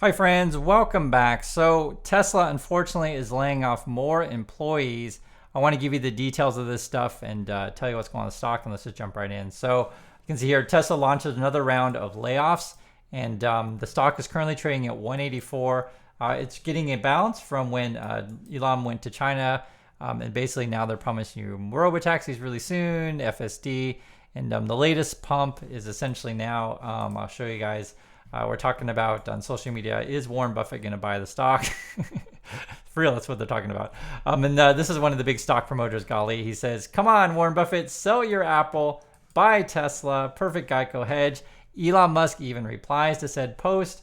Hi friends, welcome back. So Tesla unfortunately is laying off more employees. I want to give you the details of this stuff and tell you what's going on in the stock, and let's just jump right in. So you can see here Tesla launches another round of layoffs, and the stock is currently trading at 184. It's getting a bounce from when Elon went to China, and basically now they're promising you robotaxis really soon, FSD, and the latest pump is essentially now, I'll show you guys. We're talking about on social media, is Warren Buffett going to buy the stock? For real, that's what they're talking about. And this is one of the big stock promoters, golly. He says, come on, Warren Buffett, sell your Apple, buy Tesla, perfect Geico hedge. Elon Musk even replies to said post.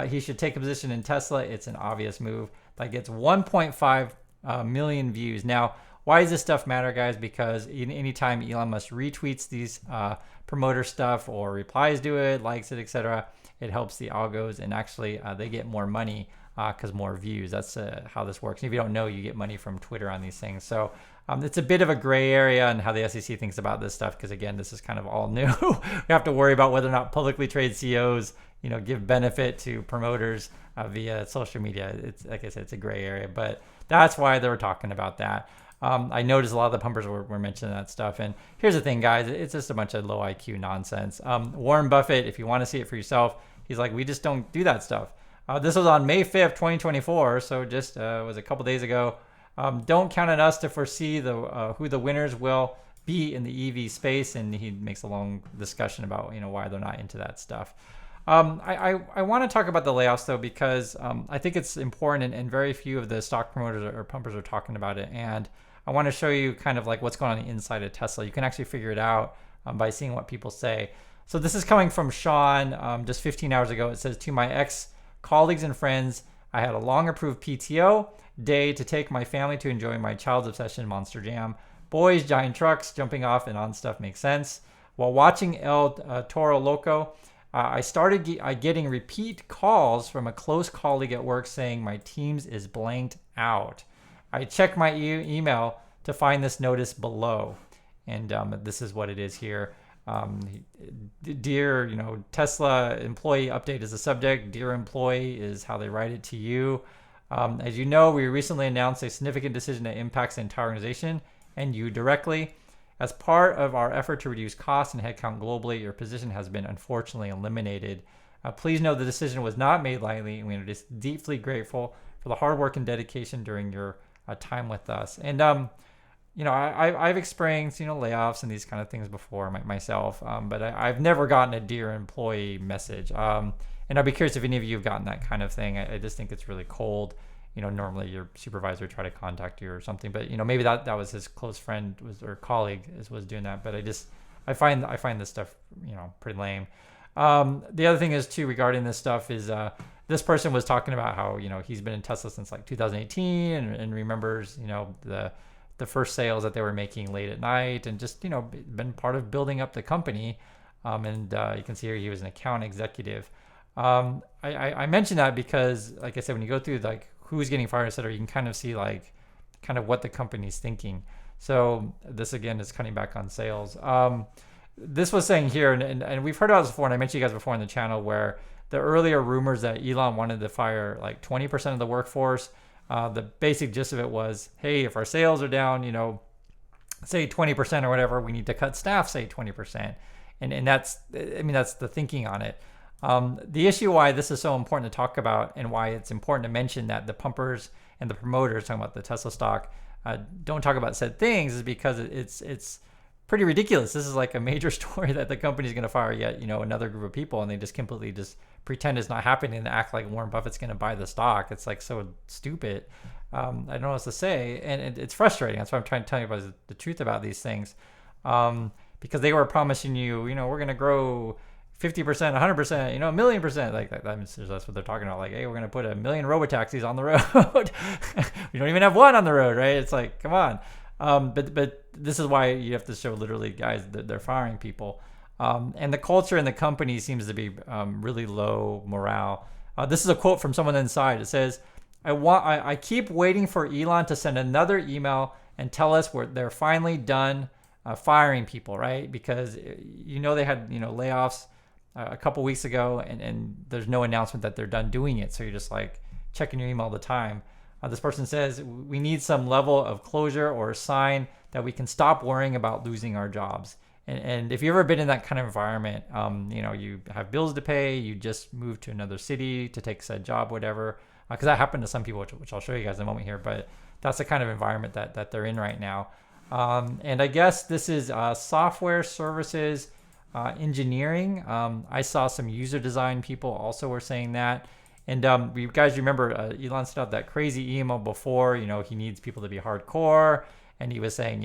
He should take a position in Tesla. It's an obvious move. That gets 1.5 million views. Now, why does this stuff matter, guys? Because anytime Elon Musk retweets these promoter stuff or replies to it, likes it, etc., it helps the algos, and actually they get more money because more views. That's how this works. And if you don't know, you get money from Twitter on these things. So it's a bit of a gray area and how the SEC thinks about this stuff, because again, this is kind of all new. We have to worry about whether or not publicly traded CEOs, give benefit to promoters via social media. It's like I said, it's a gray area, but that's why they were talking about that. I noticed a lot of the pumpers were mentioning that stuff. And here's the thing, guys, it's just a bunch of low IQ nonsense. Warren Buffett, if you want to see it for yourself, he's like, we just don't do that stuff. This was on May 5th, 2024, so just was a couple days ago. Don't count on us to foresee who the winners will be in the EV space, and he makes a long discussion about why they're not into that stuff. I want to talk about the layoffs though, because I think it's important, and very few of the stock promoters or pumpers are talking about it. And I want to show you kind of like what's going on inside of Tesla. You can actually figure it out by seeing what people say. So this is coming from Sean just 15 hours ago. It says, to my ex-colleagues and friends, I had a long approved PTO day to take my family to enjoy my child's obsession, Monster Jam. Boys, giant trucks, jumping off and on stuff makes sense. While watching El Toro Loco, I started getting repeat calls from a close colleague at work saying my Teams is blanked out. I checked my email to find this notice below, and this is what it is here. Dear, Tesla employee update is the subject. Dear employee is how they write it to you. As you know, we recently announced a significant decision that impacts the entire organization and you directly. As part of our effort to reduce costs and headcount globally, your position has been unfortunately eliminated. Please know the decision was not made lightly, and we are just deeply grateful for the hard work and dedication during your time with us. And I've experienced layoffs and these kind of things before myself, but I've never gotten a dear employee message. And I'd be curious if any of you have gotten that kind of thing. I just think it's really cold. Normally your supervisor would try to contact you or something, but maybe that was his close friend or colleague was doing that. But I find this stuff pretty lame. The other thing is too regarding this stuff is this person was talking about how he's been in Tesla since like 2018 and remembers the first sales that they were making late at night, and just been part of building up the company. And you can see here he was an account executive. I mentioned that because, like I said, when you go through like who's getting fired, etc., you can kind of see like kind of what the company's thinking. So this again is cutting back on sales. This was saying here, and we've heard about this before, and I mentioned you guys before on the channel, where the earlier rumors that Elon wanted to fire like 20% of the workforce. The basic gist of it was, hey, if our sales are down, say 20% or whatever, we need to cut staff, say 20%. And that's the thinking on it. The issue why this is so important to talk about, and why it's important to mention that the pumpers and the promoters talking about the Tesla stock don't talk about said things, is because it's pretty ridiculous. This is like a major story that the company's going to fire yet another group of people, and they just completely just pretend it's not happening and act like Warren Buffett's going to buy the stock. It's like so stupid. I don't know what else to say, and it's frustrating. That's why I'm trying to tell you about the truth about these things, because they were promising you, we're going to grow 50%, 100%, a million percent. Like that's what they're talking about. Like, hey, we're going to put 1 million robotaxis on the road. We don't even have one on the road, right? It's like, come on. But this is why you have to show literally, guys, that they're firing people. And the culture in the company seems to be really low morale. This is a quote from someone inside. It says, I keep waiting for Elon to send another email and tell us they're finally done firing people, right? Because they had layoffs a couple weeks ago, and there's no announcement that they're done doing it. So you're just like checking your email all the time. This person says, we need some level of closure or a sign that we can stop worrying about losing our jobs. And if you've ever been in that kind of environment, you have bills to pay, you just moved to another city to take said job, whatever, because that happened to some people, which I'll show you guys in a moment here, but that's the kind of environment that they're in right now. And I guess this is software services, engineering. I saw some user design people also were saying that. And you guys remember Elon sent out that crazy email before, he needs people to be hardcore. And he was saying,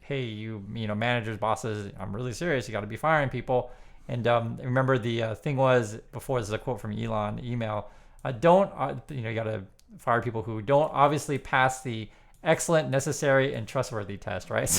hey, you managers, bosses, I'm really serious. You got to be firing people. And remember the thing was before, this is a quote from Elon email, you got to fire people who don't obviously pass the excellent, necessary, and trustworthy test, right?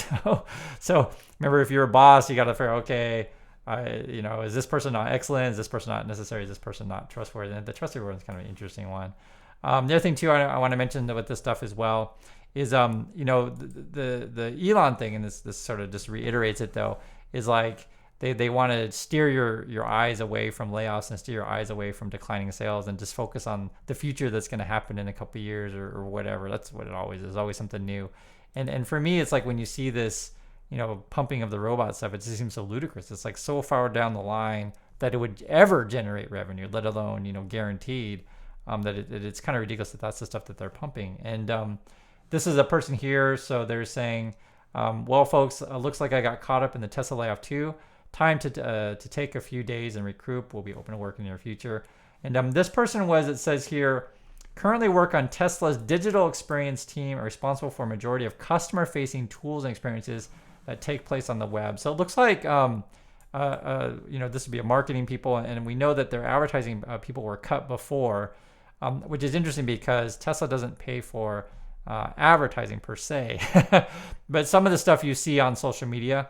So remember, if you're a boss, you got to figure, okay, is this person not excellent? Is this person not necessary? Is this person not trustworthy? And the trustworthy one is kind of an interesting one. The other thing too, I want to mention with this stuff as well is, the Elon thing, and this sort of just reiterates it though, is like they want to steer your eyes away from layoffs and steer your eyes away from declining sales and just focus on the future that's going to happen in a couple of years or whatever. That's what it always is, always something new. And for me, it's like when you see this, pumping of the robot stuff, it just seems so ludicrous. It's like so far down the line that it would ever generate revenue, let alone, guaranteed, that it's kind of ridiculous that that's the stuff that they're pumping. And this is a person here. So they're saying, well, folks, looks like I got caught up in the Tesla layoff too. Time to take a few days and recoup. We'll be open to work in the near future. And this person it says here, currently work on Tesla's digital experience team, are responsible for a majority of customer-facing tools and experiences that take place on the web. So it looks like, this would be a marketing people, and we know that their advertising people were cut before, which is interesting because Tesla doesn't pay for advertising per se. But some of the stuff you see on social media,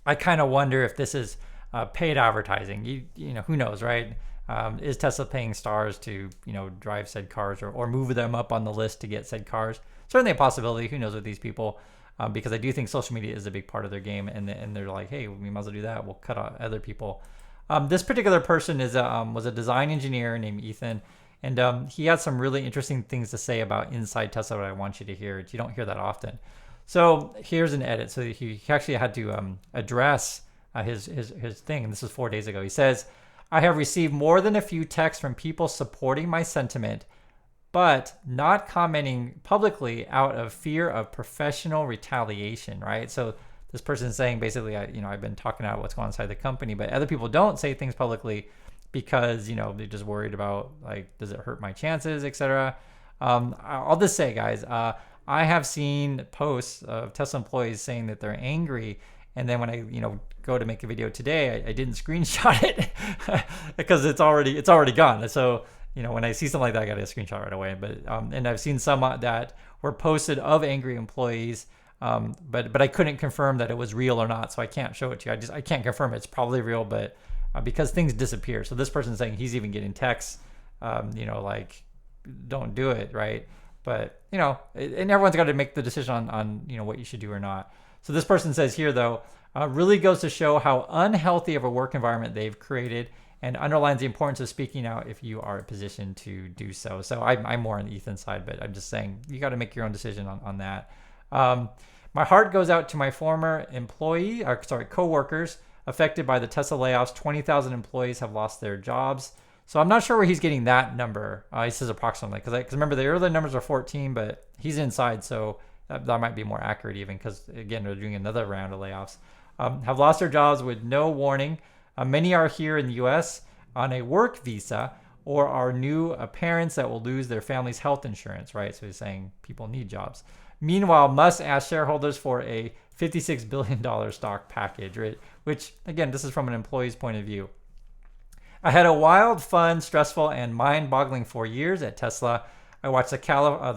I kind of wonder if this is paid advertising. Who knows, right? Is Tesla paying stars to, drive said cars or move them up on the list to get said cars? Certainly a possibility. Who knows with these people? Because I do think social media is a big part of their game, and they're like, hey, we might as well do that. We'll cut out other people. This particular person was a design engineer named Ethan, and he had some really interesting things to say about inside Tesla that I want you to hear. You don't hear that often. So here's an edit. So he actually had to address his thing, and this was 4 days ago. He says, I have received more than a few texts from people supporting my sentiment, but not commenting publicly out of fear of professional retaliation, right? So this person is saying basically, I've been talking about what's going on inside the company, but other people don't say things publicly because, they're just worried about, like, does it hurt my chances, etc. I'll just say, guys, I have seen posts of Tesla employees saying that they're angry, and then when I, go to make a video today, I didn't screenshot it because it's already gone. So, when I see something like that, I got to screenshot right away. But and I've seen some that were posted of angry employees, but I couldn't confirm that it was real or not, so I can't show it to you. I can't confirm it. It's probably real, but because things disappear. So this person's saying he's even getting texts, like, don't do it, right? But, and everyone's got to make the decision on what you should do or not. So this person says here, though, really goes to show how unhealthy of a work environment they've created and underlines the importance of speaking out if you are in a position to do so. So I'm more on Ethan's side, but I'm just saying you got to make your own decision on that. My heart goes out to my former coworkers affected by the Tesla layoffs. 20,000 employees have lost their jobs. So I'm not sure where he's getting that number. He says approximately, because remember the earlier numbers are 14, but he's inside, so that might be more accurate even, because again, they're doing another round of layoffs. Have lost their jobs with no warning. Many are here in the U.S. on a work visa or are new parents that will lose their family's health insurance, right? So he's saying people need jobs. Meanwhile, Musk asked shareholders for a $56 billion stock package, right? Which, again, this is from an employee's point of view. I had a wild, fun, stressful, and mind-boggling 4 years at Tesla. I watched the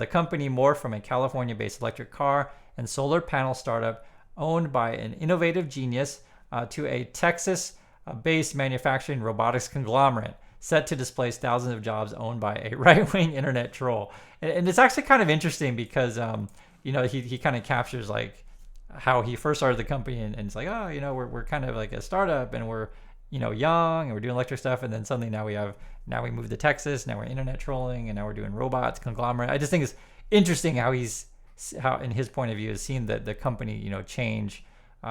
company morph from a California-based electric car and solar panel startup owned by an innovative genius to a Texas-based manufacturing robotics conglomerate set to displace thousands of jobs owned by a right-wing internet troll. And it's actually kind of interesting because, he kind of captures like how he first started the company and it's like, we're kind of like a startup and we're, young and we're doing electric stuff, and then suddenly now we moved to Texas, now we're internet trolling, and now we're doing robots, conglomerate. I just think it's interesting how in his point of view, has seen the company, change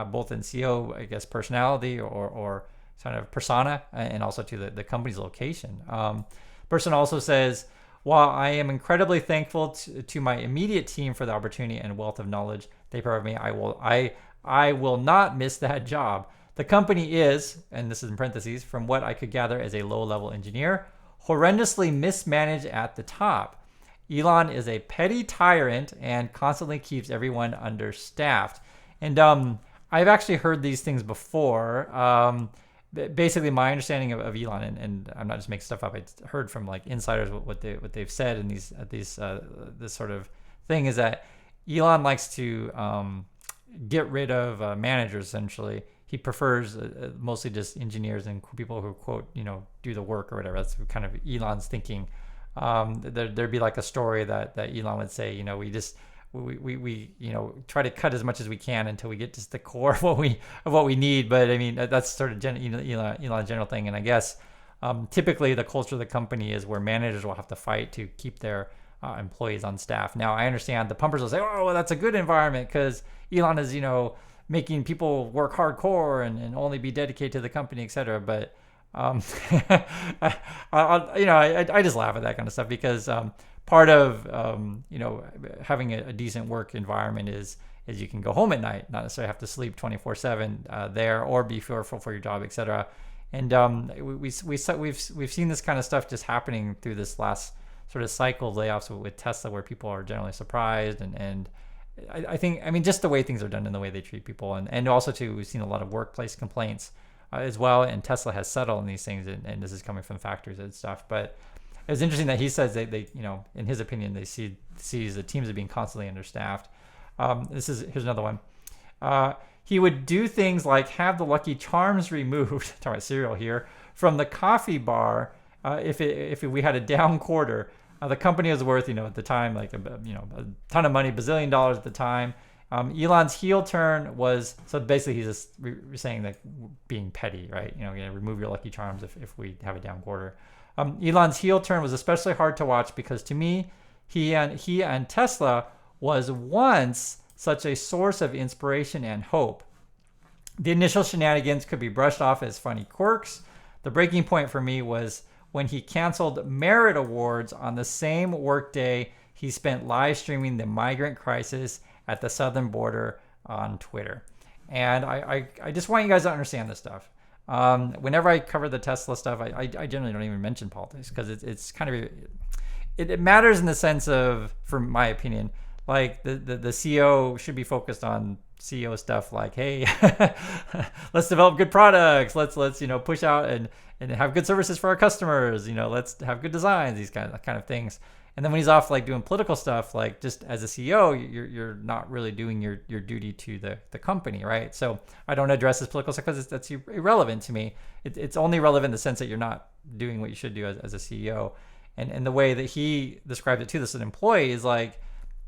both in CEO, I guess, personality or kind of persona, and also to the company's location. Person also says, while I am incredibly thankful to my immediate team for the opportunity and wealth of knowledge they provide me, I will not miss that job. The company is, and this is in parentheses, from what I could gather as a low-level engineer, horrendously mismanaged at the top. Elon is a petty tyrant and constantly keeps everyone understaffed. And I've actually heard these things before. Basically, my understanding of Elon, and I'm not just making stuff up. I heard from like insiders what they've said in this sort of thing is that Elon likes to get rid of managers. Essentially, he prefers mostly just engineers and people who quote do the work or whatever. That's kind of Elon's thinking. There'd be like a story that Elon would say, we try to cut as much as we can until we get to the core of what we need. But I mean, that's sort of Elon's general thing. And I guess typically the culture of the company is where managers will have to fight to keep their employees on staff. Now I understand the pumpers will say, oh, well, that's a good environment because Elon is making people work hardcore and only be dedicated to the company, etc. But I just laugh at that kind of stuff because part of having a decent work environment is you can go home at night, not necessarily have to sleep 24/7 there or be fearful for your job, etc. And we've seen this kind of stuff just happening through this last sort of cycle of layoffs with Tesla, where people are generally surprised and I think just the way things are done and the way they treat people, and also too, we've seen a lot of workplace complaints as well, and Tesla has settled on these things, and this is coming from factories and stuff. But it's interesting that he says they in his opinion, they sees the teams as being constantly understaffed. Here's another one. He would do things like have the Lucky Charms removed, talking about cereal here, from the coffee bar if we had a down quarter. The company was worth, at the time, like a ton of money, $bazillion at the time. Elon's heel turn was, so basically he's just saying that being petty, right? Remove your Lucky Charms if we have a down quarter. Elon's heel turn was especially hard to watch because to me, he and Tesla was once such a source of inspiration and hope. The initial shenanigans could be brushed off as funny quirks. The breaking point for me was when he canceled merit awards on the same workday he spent live streaming the migrant crisis at the southern border on Twitter. And I just want you guys to understand this stuff. Whenever I cover the Tesla stuff, I generally don't even mention politics because it's kind of it matters in the sense of, from my opinion, like the CEO should be focused on CEO stuff like, hey, let's develop good products, let's push out and have good services for our customers, let's have good designs, these kind of things. And then when he's off like doing political stuff, like just as a CEO, you're not really doing your duty to the company, right? So I don't address this political stuff because that's irrelevant to me. It's only relevant in the sense that you're not doing what you should do as a CEO. And the way that he described it to this employee is like,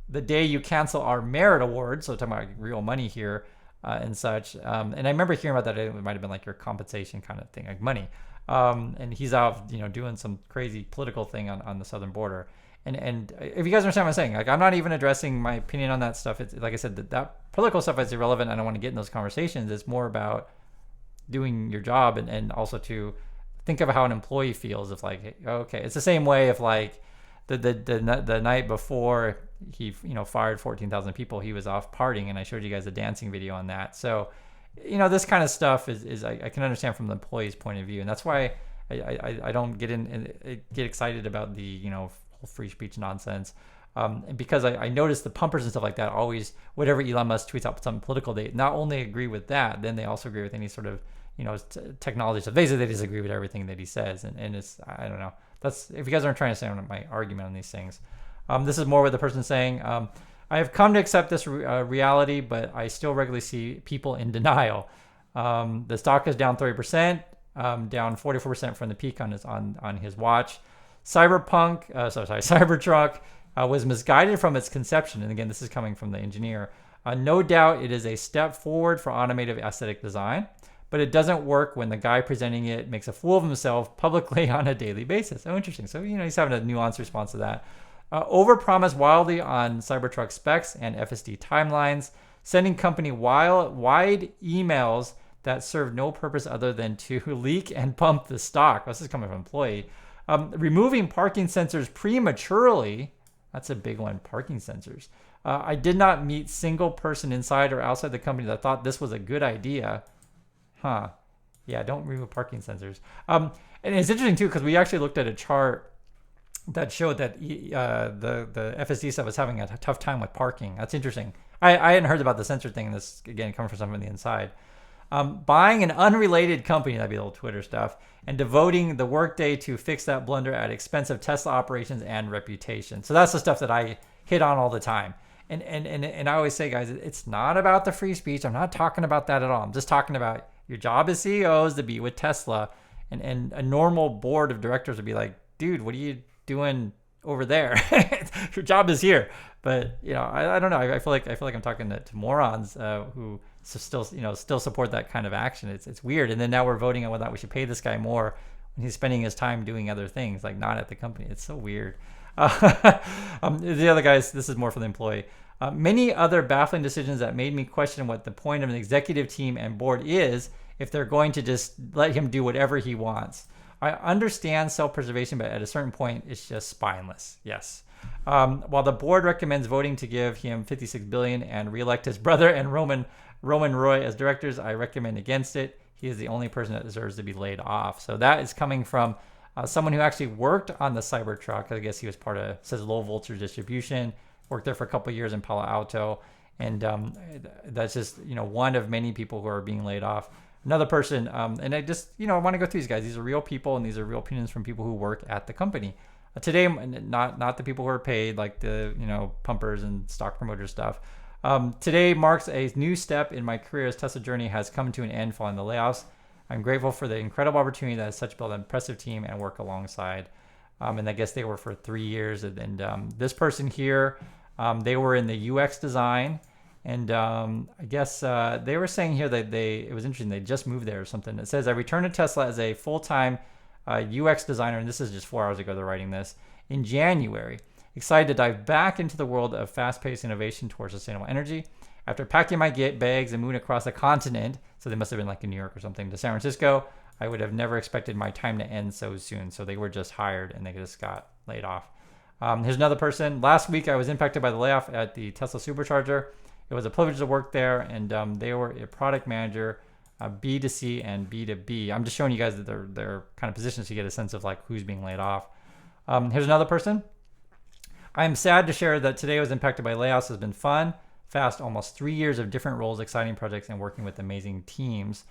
the day you cancel our merit award, so talking about real money here and such. And I remember hearing about that. It might have been like your compensation kind of thing, like money. And he's out, doing some crazy political thing on the southern border. And if you guys understand what I'm saying, like I'm not even addressing my opinion on that stuff. It's like I said, that political stuff is irrelevant. I don't want to get in those conversations. It's more about doing your job and also to think of how an employee feels. If like, okay, it's the same way if like the night before he fired 14,000 people, he was off partying, and I showed you guys a dancing video on that. So this kind of stuff is I can understand from the employee's point of view, and that's why I don't get excited about the whole free speech nonsense, because I noticed the pumpers and stuff like that always, whatever Elon Musk tweets out some political, they not only agree with that, then they also agree with any sort of technology stuff. Basically, they disagree with everything that he says, and it's, I don't know. That's, if you guys aren't trying to understand my argument on these things. This is more what the person saying. I have come to accept this reality, but I still regularly see people in denial. The stock is down 30%, down 44% from the peak on his watch. Cybertruck was misguided from its conception. And again, this is coming from the engineer. No doubt it is a step forward for automotive aesthetic design, but it doesn't work when the guy presenting it makes a fool of himself publicly on a daily basis. Oh, interesting. So, he's having a nuanced response to that. Overpromise wildly on Cybertruck specs and FSD timelines, sending company wide emails that serve no purpose other than to leak and pump the stock. This is coming from an employee. Removing parking sensors prematurely. That's a big one, parking sensors. I did not meet single person inside or outside the company that thought this was a good idea. Huh. Yeah, don't remove parking sensors. And it's interesting too, because we actually looked at a chart that showed that the FSD stuff was having a tough time with parking. That's interesting. I hadn't heard about the sensor thing. This, again, coming from someone on the inside. Buying an unrelated company, that'd be the old Twitter stuff, and devoting the workday to fix that blunder at expense of Tesla operations and reputation. So that's the stuff that I hit on all the time. And I always say, guys, it's not about the free speech. I'm not talking about that at all. I'm just talking about your job as CEOs to be with Tesla, and a normal board of directors would be like, dude, what are you doing over there? Your job is here. But I don't know. I feel like I'm talking to morons who still support that kind of action. It's weird. And then now we're voting on whether or not we should pay this guy more when he's spending his time doing other things, like not at the company. It's so weird. The other guys, this is more for the employee. Many other baffling decisions that made me question what the point of an executive team and board is if they're going to just let him do whatever he wants. I understand self-preservation, but at a certain point, it's just spineless. Yes. While the board recommends voting to give him $56 billion and reelect his brother and Roman Roy as directors, I recommend against it. He is the only person that deserves to be laid off. So that is coming from someone who actually worked on the Cybertruck. I guess he was part of, says, low voltage distribution, worked there for a couple of years in Palo Alto. And that's just, one of many people who are being laid off. Another person, and I just, I want to go through these guys. These are real people, and these are real opinions from people who work at the company. Today, not the people who are paid, like the, pumpers and stock promoter stuff. Today marks a new step in my career as Tesla journey has come to an end following the layoffs. I'm grateful for the incredible opportunity that has such built an impressive team and work alongside. And I guess they were for 3 years. And this person here, they were in the UX design. And I guess they were saying here that it was interesting, they just moved there or something. It says, I returned to Tesla as a full-time UX designer, and this is just 4 hours ago they're writing this, in January. Excited to dive back into the world of fast-paced innovation towards sustainable energy. After packing my bags and moving across the continent, so they must have been like in New York or something, to San Francisco, I would have never expected my time to end so soon. So they were just hired and they just got laid off. Here's another person. Last week, I was impacted by the layoff at the Tesla Supercharger. It was a privilege to work there, and they were a product manager, B2C and B2B. I'm just showing you guys that their kind of positions to get a sense of like who's being laid off. Here's another person. I am sad to share that today I was impacted by layoffs. Has been fun, fast, almost 3 years of different roles, exciting projects, and working with amazing teams.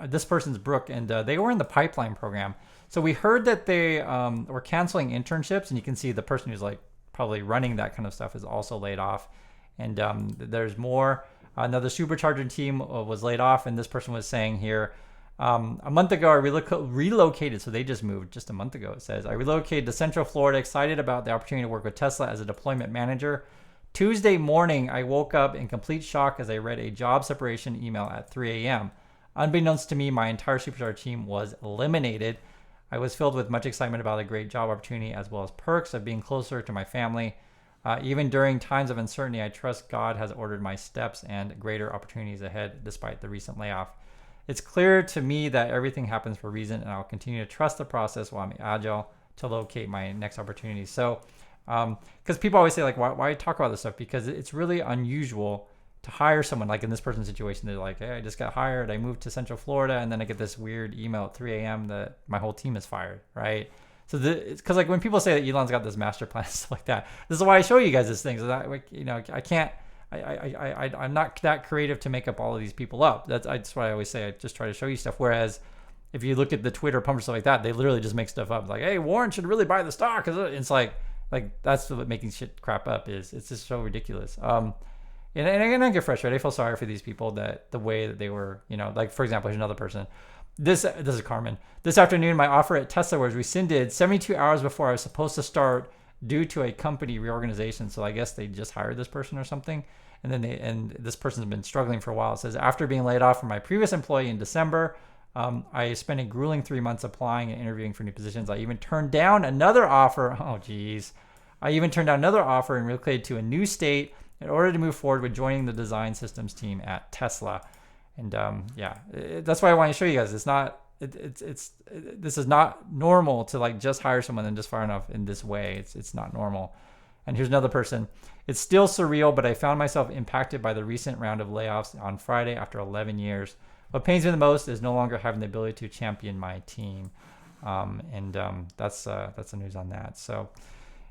This person's Brooke, and they were in the pipeline program. So we heard that they were canceling internships, and you can see the person who's like probably running that kind of stuff is also laid off. And there's more. Another supercharger team was laid off, and this person was saying here, a month ago I relocated, so they just moved just a month ago. It says, I relocated to Central Florida, excited about the opportunity to work with Tesla as a deployment manager. Tuesday morning, I woke up in complete shock as I read a job separation email at 3 a.m. Unbeknownst to me, my entire supercharger team was eliminated. I was filled with much excitement about a great job opportunity as well as perks of being closer to my family. Even during times of uncertainty, I trust God has ordered my steps and greater opportunities ahead despite the recent layoff. It's clear to me that everything happens for a reason, and I'll continue to trust the process while I'm agile to locate my next opportunity. So, because people always say, like, why talk about this stuff? Because it's really unusual to hire someone, like in this person's situation. They're like, hey, I just got hired. I moved to Central Florida, and then I get this weird email at 3 a.m. that my whole team is fired, right? So it's because like when people say that Elon's got this master plan and stuff like that, this is why I show you guys this thing. So that, I can't, I'm not that creative to make up all of these people up. That's why I always say I just try to show you stuff. Whereas if you look at the Twitter pump or stuff like that, they literally just make stuff up. Like, hey, Warren should really buy the stock. It's like that's what making shit crap up is. It's just so ridiculous. And I get frustrated. I feel sorry for these people that the way that they were, like for example, here's another person. This is Carmen. This afternoon, my offer at Tesla was rescinded 72 hours before I was supposed to start due to a company reorganization. So I guess they just hired this person or something. And then this person's been struggling for a while. It says, after being laid off from my previous employee in December, I spent a grueling 3 months applying and interviewing for new positions. I even turned down another offer. Oh, geez. I even turned down another offer and relocated to a new state in order to move forward with joining the design systems team at Tesla. And that's why I want to show you guys. It's not, this is not normal to like just hire someone and just fire enough in this way. It's not normal. And here's another person. It's still surreal, but I found myself impacted by the recent round of layoffs on Friday after 11 years. What pains me the most is no longer having the ability to champion my team. That's the news on that. So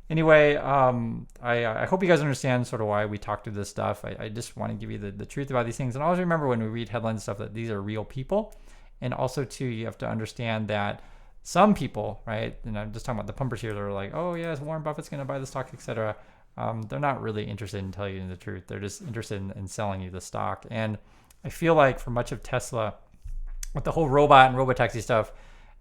anyway, I hope you guys understand sort of why we talk through this stuff. I just want to give you the truth about these things. And always remember when we read headlines and stuff that these are real people. And also, too, you have to understand that some people, right, and I'm just talking about the pumpers here, they're like, oh, yes, Warren Buffett's going to buy the stock, etc. They're not really interested in telling you the truth. They're just interested in selling you the stock. And I feel like for much of Tesla, with the whole robot and robotaxi stuff,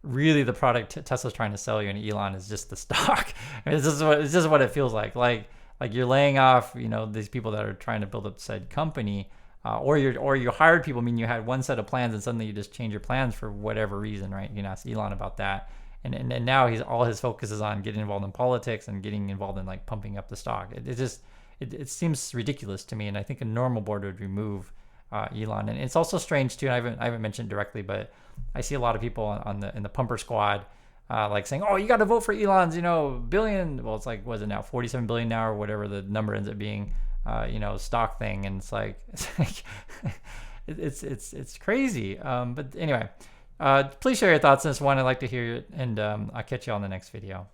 really the product Tesla's trying to sell you and Elon is just the stock. I mean, it's just what it feels like. Like you're laying off, these people that are trying to build up said company, or you hired people. I mean, you had one set of plans and suddenly you just change your plans for whatever reason, right? You can ask Elon about that. And now all his focus is on getting involved in politics and getting involved in like pumping up the stock. It seems ridiculous to me. And I think a normal board would remove Elon. And it's also strange too. And I haven't mentioned directly, but I see a lot of people in the pumper squad like saying, "Oh, you got to vote for Elon's, billion." Well, it's like, was it now 47 billion now or whatever the number ends up being, stock thing. And it's like it's crazy. But anyway, please share your thoughts on this one. I'd like to hear it, and I'll catch you on the next video.